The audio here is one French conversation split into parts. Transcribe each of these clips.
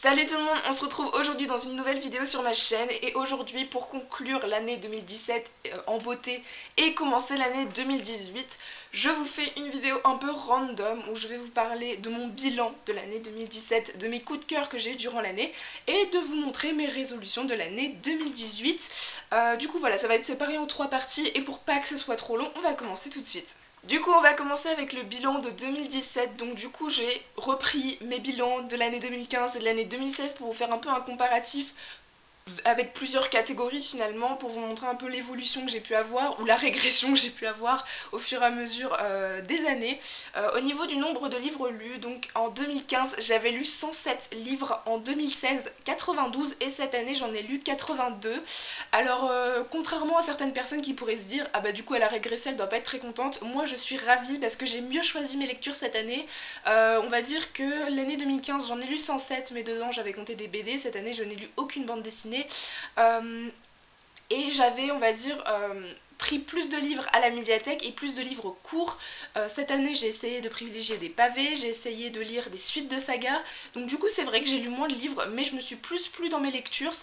Salut tout le monde, on se retrouve aujourd'hui dans une nouvelle vidéo sur ma chaîne et aujourd'hui pour conclure l'année 2017 en beauté et commencer l'année 2018, je vous fais une vidéo un peu random où je vais vous parler de mon bilan de l'année 2017, de mes coups de cœur que j'ai eu durant l'année et de vous montrer mes résolutions de l'année 2018. Du coup voilà, ça va être séparé en 3 parties et pour pas que ce soit trop long, on va commencer tout de suite. Du coup, on va commencer avec le bilan de 2017. Donc du coup, j'ai repris mes bilans de l'année 2015 et de l'année 2016 pour vous faire un peu un comparatif avec plusieurs catégories finalement pour vous montrer un peu l'évolution que j'ai pu avoir ou la régression que j'ai pu avoir au fur et à mesure des années. Au niveau du nombre de livres lus, donc en 2015 j'avais lu 107 livres, en 2016 92 et cette année j'en ai lu 82. Alors contrairement à certaines personnes qui pourraient se dire ah bah du coup elle a régressé, elle doit pas être très contente, moi je suis ravie parce que j'ai mieux choisi mes lectures cette année. On va dire que l'année 2015 j'en ai lu 107 mais dedans j'avais compté des BD, cette année je n'ai lu aucune bande dessinée. Et j'avais, on va dire, pris plus de livres à la médiathèque et plus de livres courts. Cette année, j'ai essayé de privilégier des pavés, j'ai essayé de lire des suites de sagas. Donc du coup, c'est vrai que j'ai lu moins de livres, mais je me suis plus plu dans mes lectures.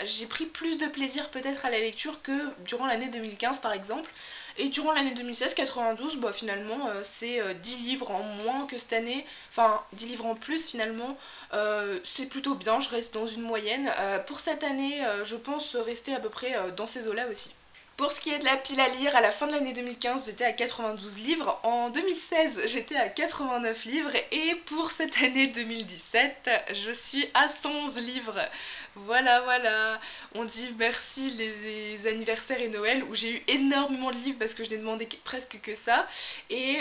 J'ai pris plus de plaisir peut-être à la lecture que durant l'année 2015 par exemple. Et durant l'année 2016, 92, bah finalement, c'est 10 livres en moins que cette année. Enfin, 10 livres en plus finalement. C'est plutôt bien, je reste dans une moyenne. Pour cette année, je pense rester à peu près dans ces eaux-là aussi. Pour ce qui est de la pile à lire, à la fin de l'année 2015, j'étais à 92 livres. En 2016, j'étais à 89 livres. Et pour cette année 2017, je suis à 111 livres. Voilà, voilà. On dit merci les anniversaires et Noël où j'ai eu énormément de livres parce que je n'ai demandé presque que ça. Et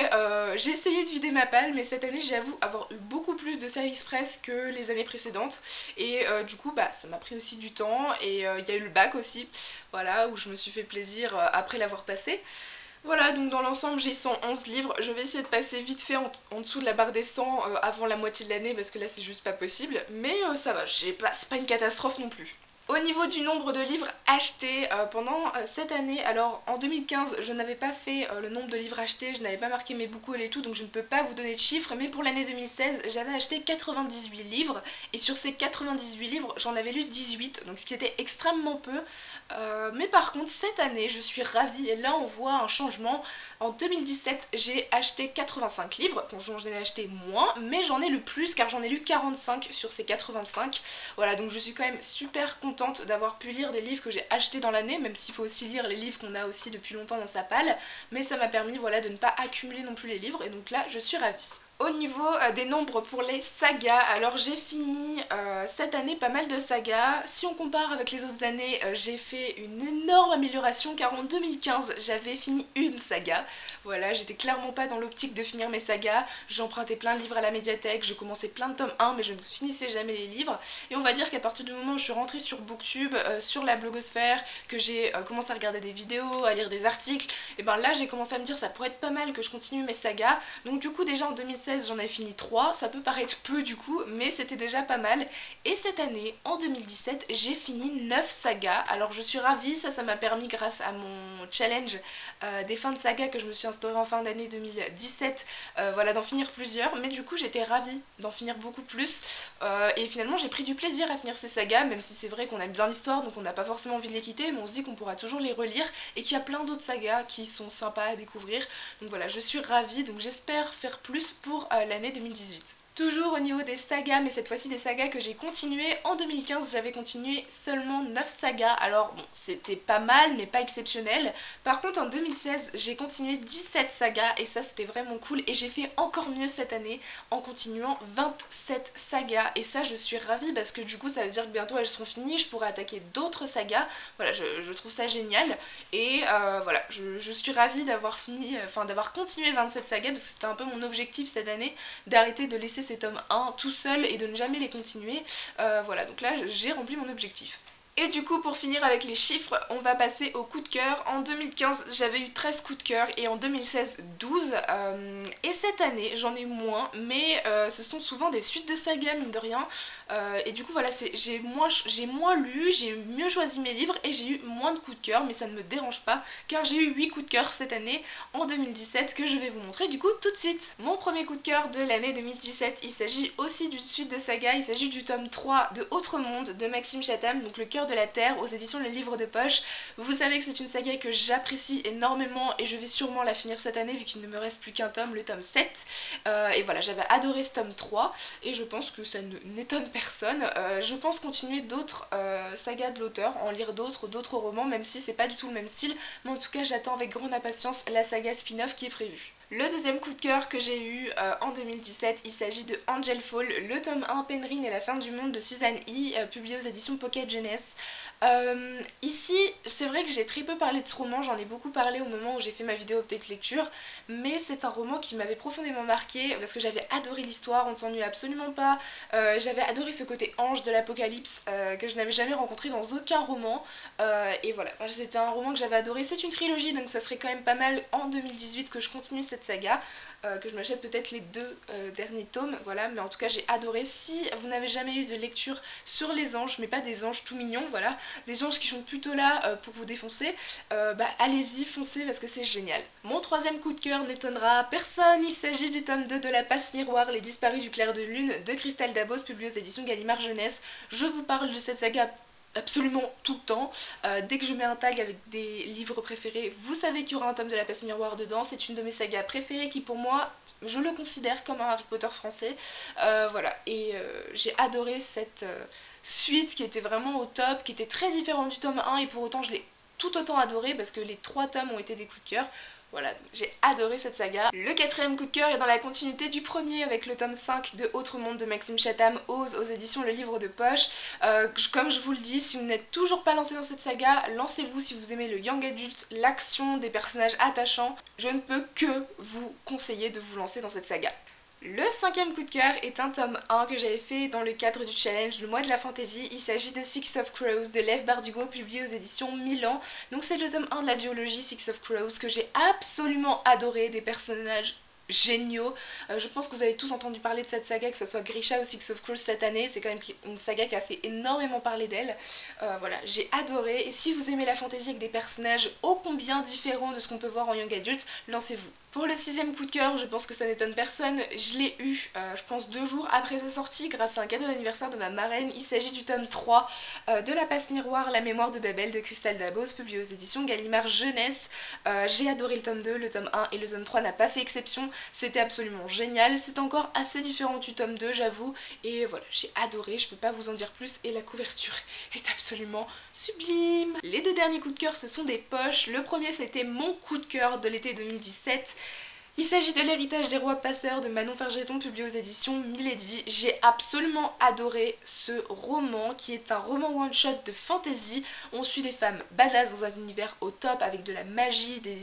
j'ai essayé de vider ma palle, mais cette année, j'avoue avoir eu beaucoup plus de service presse que les années précédentes. Et du coup, bah, ça m'a pris aussi du temps. Et il y a eu le bac aussi, voilà, où je me suis fait plaisir après l'avoir passé. Voilà, donc dans l'ensemble j'ai 111 livres, je vais essayer de passer vite fait en dessous de la barre des 100 avant la moitié de l'année parce que là c'est juste pas possible, mais ça va, c'est pas une catastrophe non plus. Au niveau du nombre de livres achetés pendant cette année, alors en 2015 je n'avais pas fait le nombre de livres achetés, je n'avais pas marqué mes bouquets et tout, donc je ne peux pas vous donner de chiffres, mais pour l'année 2016 j'avais acheté 98 livres, et sur ces 98 livres j'en avais lu 18, donc ce qui était extrêmement peu. Mais par contre cette année je suis ravie, et là on voit un changement. En 2017 j'ai acheté 85 livres, bon j'en ai acheté moins, mais j'en ai lu plus car j'en ai lu 45 sur ces 85. Voilà, donc je suis quand même super contente d'avoir pu lire des livres que j'ai achetés dans l'année, même s'il faut aussi lire les livres qu'on a aussi depuis longtemps dans sa palle, mais ça m'a permis voilà, de ne pas accumuler non plus les livres, et donc là je suis ravie. Au niveau des nombres pour les sagas, alors j'ai fini cette année pas mal de sagas. Si on compare avec les autres années, j'ai fait une énorme amélioration car en 2015 j'avais fini une saga. Voilà, j'étais clairement pas dans l'optique de finir mes sagas. J'empruntais plein de livres à la médiathèque, je commençais plein de tomes 1 mais je ne finissais jamais les livres. Et on va dire qu'à partir du moment où je suis rentrée sur Booktube, sur la blogosphère, que j'ai commencé à regarder des vidéos, à lire des articles, et ben là j'ai commencé à me dire ça pourrait être pas mal que je continue mes sagas. Donc du coup déjà en 2016 j'en avais fini 3, ça peut paraître peu du coup, mais c'était déjà pas mal. Et cette année, en 2017, j'ai fini 9 sagas. Alors je suis ravie, ça m'a permis grâce à mon challenge des fins de saga que je me suis instauré en fin d'année 2017, voilà, d'en finir plusieurs. Mais du coup j'étais ravie d'en finir beaucoup plus. Et finalement j'ai pris du plaisir à finir ces sagas, même si c'est vrai qu'on aime bien l'histoire, donc on n'a pas forcément envie de les quitter, mais on se dit qu'on pourra toujours les relire et qu'il y a plein d'autres sagas qui sont sympas à découvrir. Donc voilà, je suis ravie, donc j'espère faire plus pour l'année 2018. Toujours au niveau des sagas, mais cette fois-ci des sagas que j'ai continuées. En 2015, j'avais continué seulement 9 sagas. Alors bon, c'était pas mal, mais pas exceptionnel. Par contre, en 2016, j'ai continué 17 sagas, et ça, c'était vraiment cool. Et j'ai fait encore mieux cette année, en continuant 27 sagas. Et ça, je suis ravie, parce que du coup, ça veut dire que bientôt, elles seront finies. Je pourrai attaquer d'autres sagas. Voilà, je trouve ça génial. Et voilà, je suis ravie d'avoir fini, enfin d'avoir continué 27 sagas, parce que c'était un peu mon objectif cette année, d'arrêter de laisser ces tomes 1 tout seul et de ne jamais les continuer. Voilà, donc là j'ai rempli mon objectif. Et du coup, pour finir avec les chiffres, on va passer au coup de cœur. En 2015, j'avais eu 13 coups de cœur et en 2016, 12. Et cette année, j'en ai eu moins, mais ce sont souvent des suites de sagas, mine de rien. Et du coup, voilà, j'ai moins lu, j'ai mieux choisi mes livres et j'ai eu moins de coups de cœur, mais ça ne me dérange pas, car j'ai eu 8 coups de cœur cette année, en 2017, que je vais vous montrer du coup tout de suite. Mon premier coup de cœur de l'année 2017, il s'agit aussi d'une suite de saga, il s'agit du tome 3 de Autre Monde de Maxime Chatham, donc Le Cœur de la Terre, aux éditions Le Livre de Poche. Vous savez que c'est une saga que j'apprécie énormément et je vais sûrement la finir cette année vu qu'il ne me reste plus qu'un tome, le tome 7. Et voilà, j'avais adoré ce tome 3 et je pense que ça n'étonne personne. Je pense continuer d'autres sagas de l'auteur, en lire d'autres romans, même si c'est pas du tout le même style, mais en tout cas j'attends avec grande impatience la saga spin-off qui est prévue. Le deuxième coup de cœur que j'ai eu en 2017, il s'agit de Angel Fall, le tome 1 Penryn et la fin du monde de Suzanne E, publié aux éditions Pocket Jeunesse. Ici, c'est vrai que j'ai très peu parlé de ce roman, j'en ai beaucoup parlé au moment où j'ai fait ma vidéo update lecture, mais c'est un roman qui m'avait profondément marqué parce que j'avais adoré l'histoire, on ne s'ennuie absolument pas, j'avais adoré ce côté ange de l'apocalypse que je n'avais jamais rencontré dans aucun roman, et voilà, c'était un roman que j'avais adoré. C'est une trilogie, donc ça serait quand même pas mal en 2018 que je continue cette saga, que je m'achète peut-être les 2 derniers tomes, voilà, mais en tout cas j'ai adoré. Si vous n'avez jamais eu de lecture sur les anges, mais pas des anges tout mignons, voilà, des anges qui sont plutôt là pour vous défoncer, allez-y, foncez parce que c'est génial. Mon troisième coup de cœur n'étonnera personne, il s'agit du tome 2 de La Passe Miroir, Les Disparus du Clair de Lune de Christelle Dabos, publié aux éditions Gallimard Jeunesse. Je vous parle de cette saga absolument tout le temps. Dès que je mets un tag avec des livres préférés, vous savez qu'il y aura un tome de La Passe Miroir dedans. C'est une de mes sagas préférées qui pour moi, je le considère comme un Harry Potter français. Voilà, et j'ai adoré cette suite qui était vraiment au top, qui était très différente du tome 1 et pour autant je l'ai tout autant adoré parce que les 3 tomes ont été des coups de cœur. Voilà, j'ai adoré cette saga. Le quatrième coup de cœur est dans la continuité du premier avec le tome 5 de Autre Monde de Maxime Chatham, aux éditions Le Livre de Poche. Comme je vous le dis, si vous n'êtes toujours pas lancé dans cette saga, lancez-vous si vous aimez le young adult, l'action, des personnages attachants. Je ne peux que vous conseiller de vous lancer dans cette saga. Le cinquième coup de cœur est un tome 1 que j'avais fait dans le cadre du challenge Le Mois de la Fantaisie. Il s'agit de Six of Crows de Lev Bardugo, publié aux éditions Milan. Donc c'est le tome 1 de la duologie Six of Crows que j'ai absolument adoré, des personnages géniaux. Je pense que vous avez tous entendu parler de cette saga, que ce soit Grisha ou Six of Crows cette année. C'est quand même une saga qui a fait énormément parler d'elle. Voilà, j'ai adoré. Et si vous aimez la fantasy avec des personnages ô combien différents de ce qu'on peut voir en young adult, lancez-vous. Pour le sixième coup de cœur, je pense que ça n'étonne personne, je l'ai eu, je pense 2 jours après sa sortie, grâce à un cadeau d'anniversaire de ma marraine. Il s'agit du tome 3 de La Passe Miroir, La Mémoire de Babel de Christelle Dabos, publié aux éditions Gallimard Jeunesse. J'ai adoré le tome 2, le tome 1 et le tome 3 n'a pas fait exception, c'était absolument génial. C'est encore assez différent du tome 2, j'avoue, et voilà, j'ai adoré, je peux pas vous en dire plus, et la couverture est absolument sublime. Les 2 derniers coups de cœur, ce sont des poches. Le premier, c'était mon coup de cœur de l'été 2017. Il s'agit de L'Héritage des Rois Passeurs de Manon Fargeton, publié aux éditions Milady. J'ai absolument adoré ce roman qui est un roman one-shot de fantasy. On suit des femmes badass dans un univers au top avec de la magie, des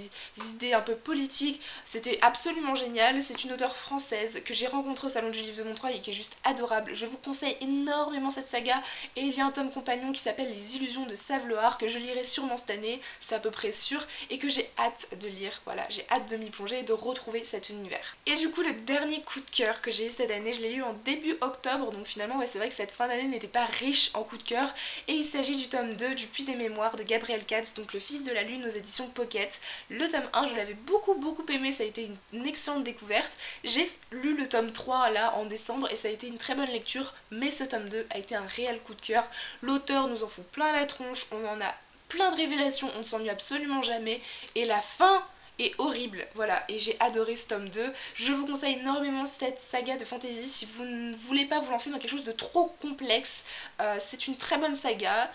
idées un peu politiques. C'était absolument génial. C'est une auteure française que j'ai rencontrée au Salon du Livre de Montreuil et qui est juste adorable. Je vous conseille énormément cette saga et il y a un tome compagnon qui s'appelle Les Illusions de Saveloar que je lirai sûrement cette année, c'est à peu près sûr, et que j'ai hâte de lire. Voilà, j'ai hâte de m'y plonger et de retrouver cet univers. Et du coup, le dernier coup de cœur que j'ai eu cette année, je l'ai eu en début octobre, donc finalement ouais, c'est vrai que cette fin d'année n'était pas riche en coups de cœur, et il s'agit du tome 2 du Puits des Mémoires de Gabriel Katz, donc Le Fils de la Lune aux éditions Pocket. Le tome 1, je l'avais beaucoup aimé, ça a été une excellente découverte. J'ai lu le tome 3 là en décembre et ça a été une très bonne lecture, mais ce tome 2 a été un réel coup de cœur. L'auteur nous en fout plein la tronche, on en a plein de révélations, on ne s'ennuie absolument jamais, et la fin est horrible, voilà, et j'ai adoré ce tome 2. Je vous conseille énormément cette saga de fantasy si vous ne voulez pas vous lancer dans quelque chose de trop complexe. C'est une très bonne saga,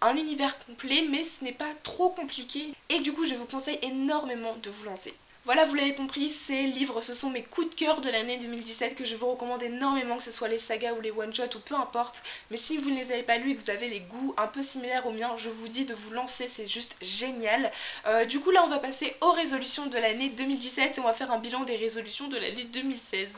un univers complet, mais ce n'est pas trop compliqué, et du coup je vous conseille énormément de vous lancer. Voilà, vous l'avez compris, ces livres, ce sont mes coups de cœur de l'année 2017 que je vous recommande énormément, que ce soit les sagas ou les one-shots ou peu importe. Mais si vous ne les avez pas lus et que vous avez les goûts un peu similaires aux miens, je vous dis de vous lancer, c'est juste génial. Du coup là, on va passer aux résolutions de l'année 2017 et on va faire un bilan des résolutions de l'année 2016.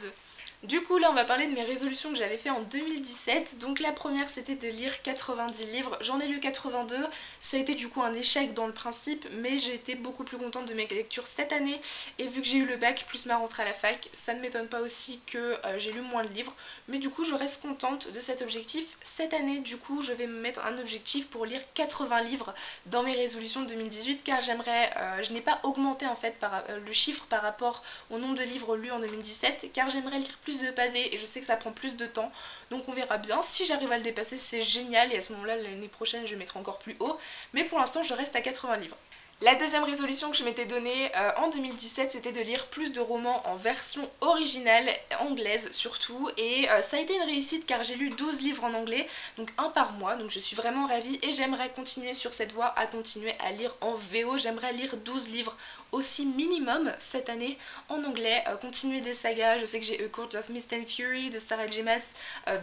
Du coup là on va parler de mes résolutions que j'avais fait en 2017. Donc la première c'était de lire 90 livres, j'en ai lu 82, ça a été du coup un échec dans le principe, mais j'ai été beaucoup plus contente de mes lectures cette année, et vu que j'ai eu le bac plus ma rentrée à la fac, ça ne m'étonne pas aussi que j'ai lu moins de livres, mais du coup je reste contente de cet objectif. Cette année du coup je vais me mettre un objectif pour lire 80 livres dans mes résolutions de 2018, car je n'ai pas augmenté en fait le chiffre par rapport au nombre de livres lus en 2017, car j'aimerais lire plus de pavés et je sais que ça prend plus de temps, donc on verra bien. Si j'arrive à le dépasser c'est génial, et à ce moment là l'année prochaine je mettrai encore plus haut, mais pour l'instant je reste à 80 livres. La deuxième résolution que je m'étais donnée en 2017, c'était de lire plus de romans en version originale, anglaise surtout, et ça a été une réussite car j'ai lu 12 livres en anglais, donc un par mois, donc je suis vraiment ravie et j'aimerais continuer sur cette voie, à continuer à lire en VO. J'aimerais lire 12 livres aussi minimum cette année en anglais, continuer des sagas. Je sais que j'ai A Court of Mist and Fury de Sarah J. Maas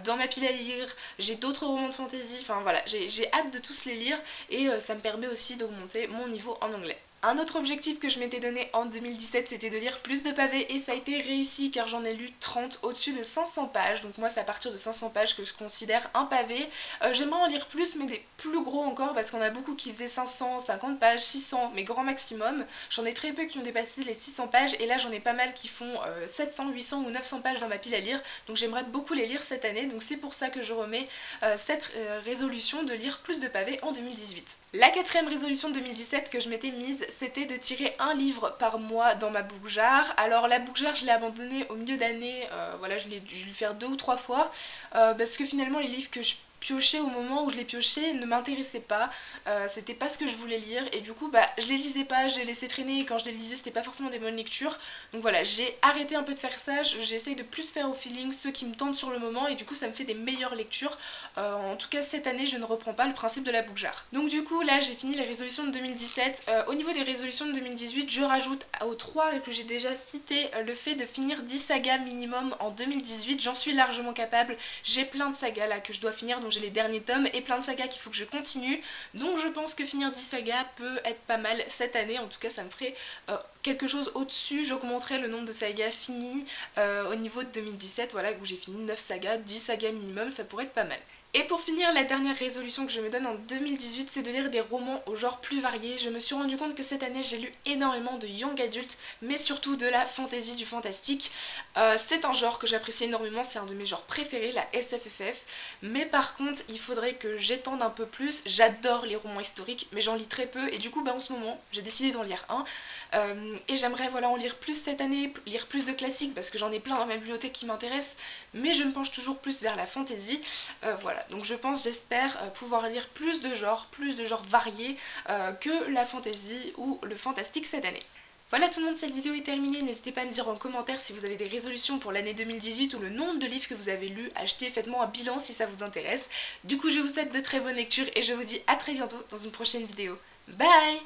dans ma pile à lire, j'ai d'autres romans de fantasy, enfin voilà, j'ai hâte de tous les lire, et ça me permet aussi d'augmenter mon niveau en anglais. Un autre objectif que je m'étais donné en 2017, c'était de lire plus de pavés, et ça a été réussi car j'en ai lu 30, au-dessus de 500 pages. Donc moi c'est à partir de 500 pages que je considère un pavé. J'aimerais en lire plus, mais des plus gros encore, parce qu'on a beaucoup qui faisaient 550 pages, 600, mais grand maximum. J'en ai très peu qui ont dépassé les 600 pages, et là j'en ai pas mal qui font 700, 800 ou 900 pages dans ma pile à lire. Donc j'aimerais beaucoup les lire cette année, donc c'est pour ça que je remets cette résolution de lire plus de pavés en 2018. La quatrième résolution de 2017 que je m'étais mise, c'était de tirer un livre par mois dans ma boucle-jar. Alors la boucle-jar je l'ai abandonnée au milieu d'année, voilà, je l'ai dû le faire 2 ou 3 fois, parce que finalement les livres que je piochais au moment où je les piochais ne m'intéressaient pas, c'était pas ce que je voulais lire, et du coup je les lisais pas, je les laissais traîner, et quand je les lisais c'était pas forcément des bonnes lectures. Donc voilà, j'ai arrêté un peu de faire ça, j'essaye de plus faire au feeling ceux qui me tentent sur le moment, et du coup ça me fait des meilleures lectures. En tout cas cette année je ne reprends pas le principe de la boucle-jar. Donc du coup là j'ai fini les résolutions de 2017. Au niveau des résolutions de 2018, je rajoute aux 3 que j'ai déjà cités le fait de finir 10 sagas minimum en 2018. J'en suis largement capable, j'ai plein de sagas là que je dois finir, donc j'ai les derniers tomes et plein de sagas qu'il faut que je continue, donc je pense que finir 10 sagas peut être pas mal cette année. En tout cas ça me ferait quelque chose au-dessus, j'augmenterai le nombre de sagas finis au niveau de 2017, voilà, où j'ai fini 9 sagas, 10 sagas minimum, ça pourrait être pas mal. Et pour finir, la dernière résolution que je me donne en 2018, c'est de lire des romans au genre plus varié. Je me suis rendu compte que cette année j'ai lu énormément de young adult, mais surtout de la fantasy, du fantastique. C'est un genre que j'apprécie énormément, c'est un de mes genres préférés, la SFFF. Mais par contre, il faudrait que j'étende un peu plus. J'adore les romans historiques, mais j'en lis très peu, et du coup en ce moment j'ai décidé d'en lire un. Et j'aimerais voilà, en lire plus cette année, lire plus de classiques, parce que j'en ai plein dans ma bibliothèque qui m'intéressent, mais je me penche toujours plus vers la fantasy. Voilà, donc j'espère pouvoir lire plus de genres variés que la fantasy ou le fantastique cette année. Voilà tout le monde, cette vidéo est terminée. N'hésitez pas à me dire en commentaire si vous avez des résolutions pour l'année 2018 ou le nombre de livres que vous avez lus, achetés, faites-moi un bilan si ça vous intéresse. Du coup je vous souhaite de très bonnes lectures et je vous dis à très bientôt dans une prochaine vidéo. Bye!